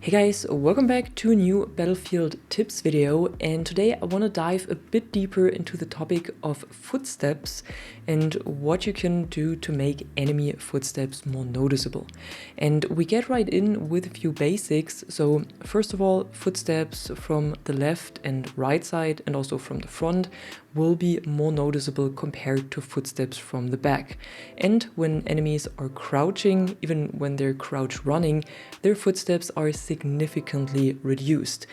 Hey guys, welcome back to a new Battlefield tips video, and today I want to dive a bit deeper into the topic of footsteps and what you can do to make enemy footsteps more noticeable. And we get right in with a few basics. So first of all, footsteps from the left and right side and also from the front will be more noticeable compared to footsteps from the back. And when enemies are crouching, even when they're crouch running, their footsteps are significantly reduced,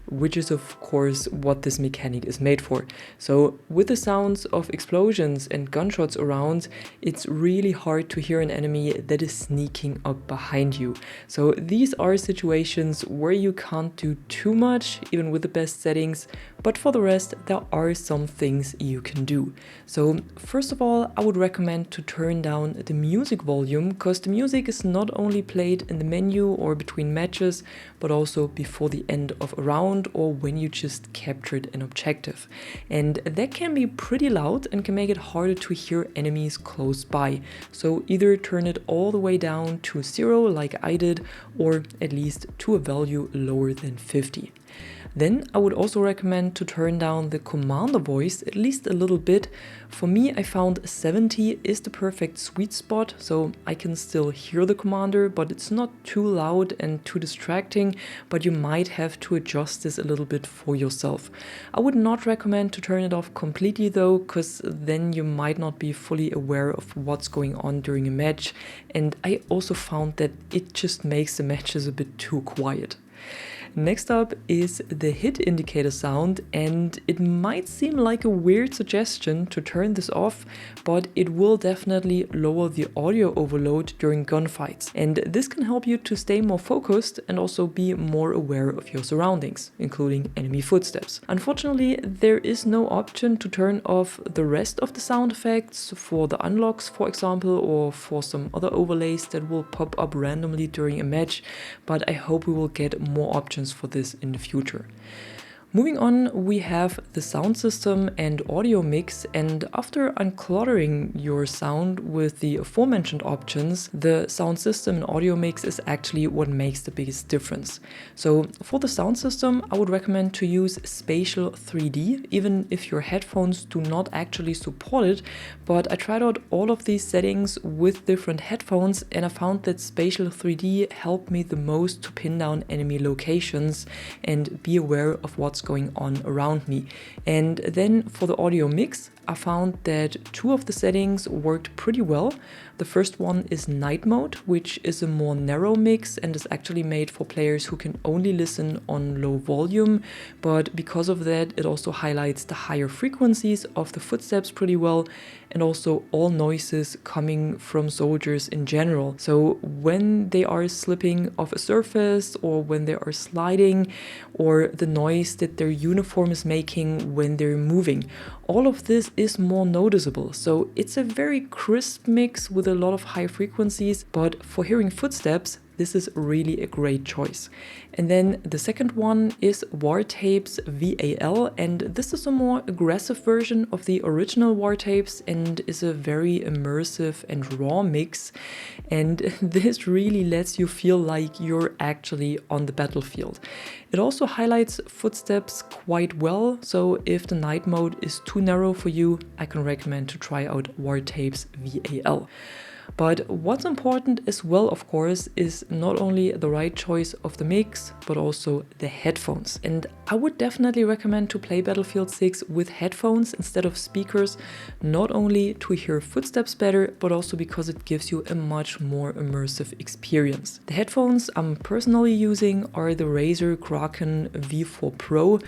which is of course what this mechanic is made for. So with the sounds of explosions and gunshots around, it's really hard to hear an enemy that is sneaking up behind you. So these are situations where you can't do too much, even with the best settings, but for the rest, there are some things you can do. So first of all, I would recommend to turn down the music volume, because the music is not only played in the menu or between matches, but also before the end of a round or when you just captured an objective. And that can be pretty loud and can make it harder to hear enemies close by. So either turn it all the way down to 0 like I did, or at least to a value lower than 50. Then I would also recommend to turn down the commander voice at least a little bit. For me, I found 70 is the perfect sweet spot, so I can still hear the commander, but it's not too loud and too distracting, but you might have to adjust this a little bit for yourself. I would not recommend to turn it off completely though, because then you might not be fully aware of what's going on during a match, and I also found that it just makes the matches a bit too quiet. Next up is the hit indicator sound, and it might seem like a weird suggestion to turn this off, but it will definitely lower the audio overload during gunfights. And this can help you to stay more focused and also be more aware of your surroundings, including enemy footsteps. Unfortunately, there is no option to turn off the rest of the sound effects for the unlocks, for example, or for some other overlays that will pop up randomly during a match, but I hope we will get more options for this in the future. Moving on, we have the sound system and audio mix, and after uncluttering your sound with the aforementioned options, the sound system and audio mix is actually what makes the biggest difference. So for the sound system, I would recommend to use Spatial 3D, even if your headphones do not actually support it, but I tried out all of these settings with different headphones and I found that Spatial 3D helped me the most to pin down enemy locations and be aware of what's going on around me. And then for the audio mix, I found that two of the settings worked pretty well. The first one is night mode, which is a more narrow mix and is actually made for players who can only listen on low volume, but because of that it also highlights the higher frequencies of the footsteps pretty well, and also all noises coming from soldiers in general. So when they are slipping off a surface, or when they are sliding, or the noise that their uniform is making when they're moving, all of this is more noticeable. So it's a very crisp mix with a lot of high frequencies, but for hearing footsteps, this is really a great choice. And then the second one is War Tapes VAL, and this is a more aggressive version of the original War Tapes and is a very immersive and raw mix. And this really lets you feel like you're actually on the battlefield. It also highlights footsteps quite well, so if the night mode is too narrow for you, I can recommend to try out War Tapes VAL. But what's important as well, of course, is not only the right choice of the mix, but also the headphones. And I would definitely recommend to play Battlefield 6 with headphones instead of speakers, not only to hear footsteps better, but also because it gives you a much more immersive experience. The headphones I'm personally using are the Razer Kraken V4 Pro.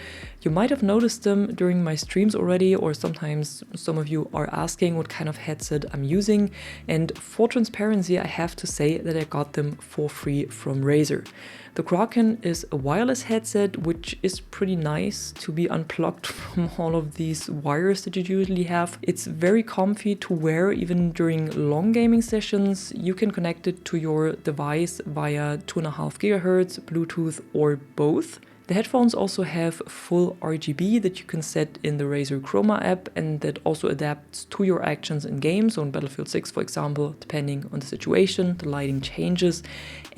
You might have noticed them during my streams already, or sometimes some of you are asking what kind of headset I'm using, and for transparency, I have to say that I got them for free from Razer. The Kraken is a wireless headset, which is pretty nice to be unplugged from all of these wires that you usually have. It's very comfy to wear even during long gaming sessions. You can connect it to your device via 2.5 GHz, Bluetooth, or both. The headphones also have full RGB that you can set in the Razer Chroma app, and that also adapts to your actions in games. So in Battlefield 6, for example, depending on the situation, the lighting changes,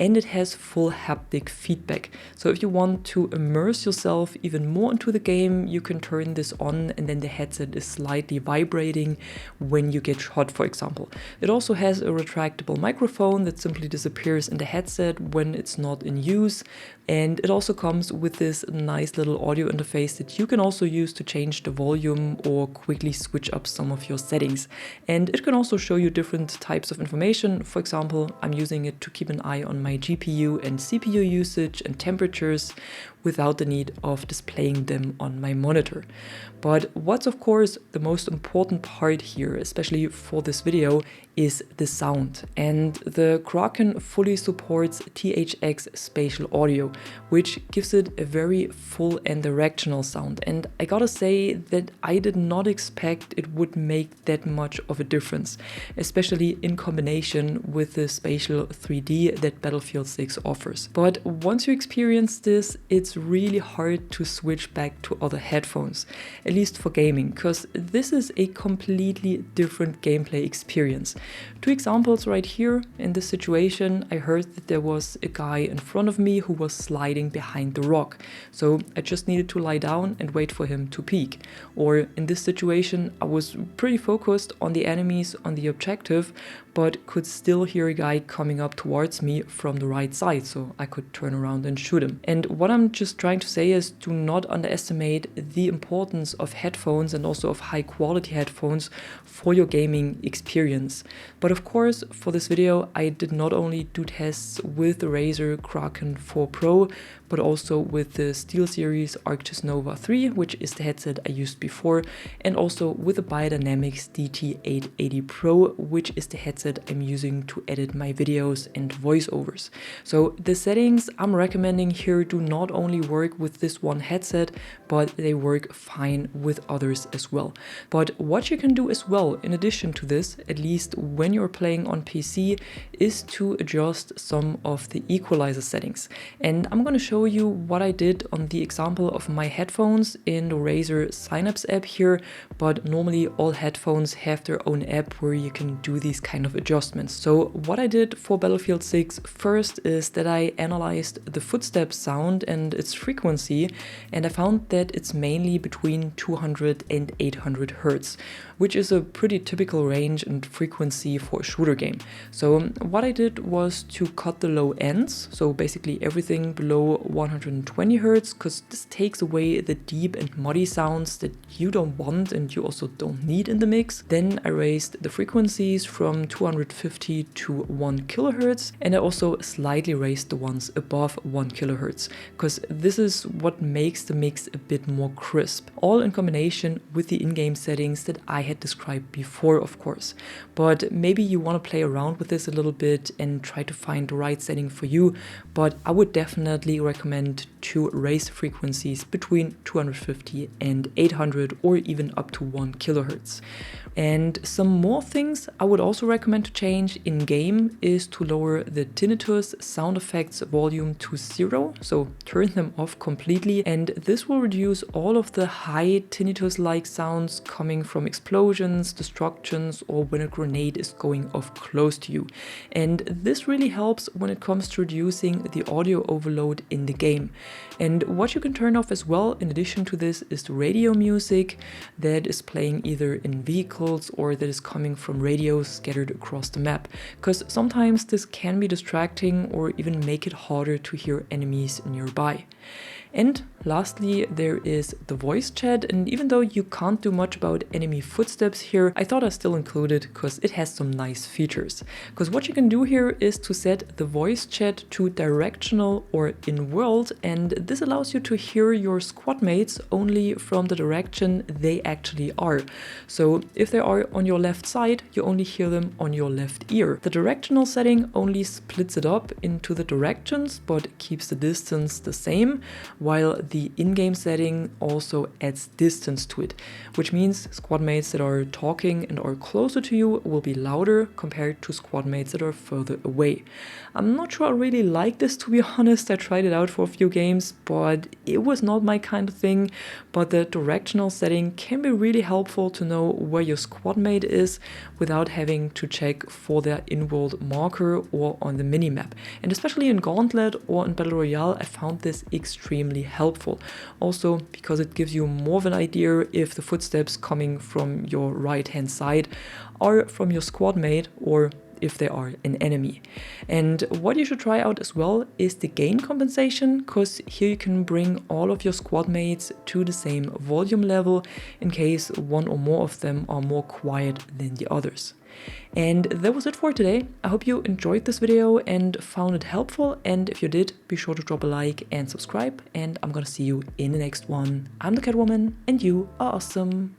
and it has full haptic feedback. So if you want to immerse yourself even more into the game, you can turn this on, and then the headset is slightly vibrating when you get shot, for example. It also has a retractable microphone that simply disappears in the headset when it's not in use, and it also comes with this nice little audio interface that you can also use to change the volume or quickly switch up some of your settings. And it can also show you different types of information. For example, I'm using it to keep an eye on my GPU and CPU usage and temperatures without the need of displaying them on my monitor. But what's of course the most important part here, especially for this video, is the sound. And the Kraken fully supports THX spatial audio, which gives it a very full and directional sound. And I gotta say that I did not expect it would make that much of a difference, especially in combination with the spatial 3D that Battlefield 6 offers. But once you experience this, it's really hard to switch back to other headphones, at least for gaming, because this is a completely different gameplay experience. Two examples right here. In this situation, I heard that there was a guy in front of me who was sliding behind the rock, so I just needed to lie down and wait for him to peek. Or in this situation, I was pretty focused on the enemies on the objective, but could still hear a guy coming up towards me from the right side, so I could turn around and shoot him. And what I'm just trying to say is, do not underestimate the importance of headphones and also of high quality headphones for your gaming experience. But of course, for this video, I did not only do tests with the Razer Kraken 4 Pro, but also with the SteelSeries Arctis Nova 3, which is the headset I used before, and also with the Biodynamics DT880 Pro, which is the headset I'm using to edit my videos and voiceovers. So the settings I'm recommending here do not only work with this one headset, but they work fine with others as well. But what you can do as well, in addition to this, at least when you're playing on PC, is to adjust some of the equalizer settings. And I'm going to show you what I did on the example of my headphones in the Razer Synapse app here, but normally all headphones have their own app where you can do these kind of adjustments. So what I did for Battlefield 6 first is that I analyzed the footstep sound and its frequency, and I found that it's mainly between 200 and 800 Hertz, which is a pretty typical range and frequency for a shooter game. So what I did was to cut the low ends, so basically everything below 120 Hertz, because this takes away the deep and muddy sounds that you don't want and you also don't need in the mix. Then I raised the frequencies from 250 to 1 kHz, and I also slightly raised the ones above 1 kHz, because this is what makes the mix a bit more crisp, all in combination with the in-game settings that I had described before, of course. But maybe you want to play around with this a little bit and try to find the right setting for you, but I would definitely recommend to raise frequencies between 250 and 800 or even up to 1 kHz. And some more things I would also recommend to change in game is to lower the tinnitus sound effects volume to 0, so turn them off completely, and this will reduce all of the high tinnitus-like sounds coming from explosions, destructions, or when a grenade is going off close to you. And this really helps when it comes to reducing the audio overload in the game. And what you can turn off as well, in addition to this, is the radio music that is playing either in vehicles or that is coming from radios scattered across the map, because sometimes this can be distracting or even make it harder to hear enemies nearby. And lastly, there is the voice chat, and even though you can't do much about enemy footsteps here, I thought I still include it because it has some nice features. Because what you can do here is to set the voice chat to directional or in-world, and this allows you to hear your squad mates only from the direction they actually are. So if they are on your left side, you only hear them on your left ear. The directional setting only splits it up into the directions, but keeps the distance the same. while the in-game setting also adds distance to it, which means squad mates that are talking and are closer to you will be louder compared to squad mates that are further away. I'm not sure I really like this, to be honest. I tried it out for a few games, but it was not my kind of thing. But the directional setting can be really helpful to know where your squad mate is without having to check for their in-world marker or on the minimap. And especially in Gauntlet or in Battle Royale, I found this extremely helpful. Also because it gives you more of an idea if the footsteps coming from your right-hand side are from your squad mate or if they are an enemy. And what you should try out as well is the gain compensation, because here you can bring all of your squad mates to the same volume level in case one or more of them are more quiet than the others. And that was it for today. I hope you enjoyed this video and found it helpful, and if you did, be sure to drop a like and subscribe, and I'm gonna see you in the next one. I'm the Catwoman and you are awesome.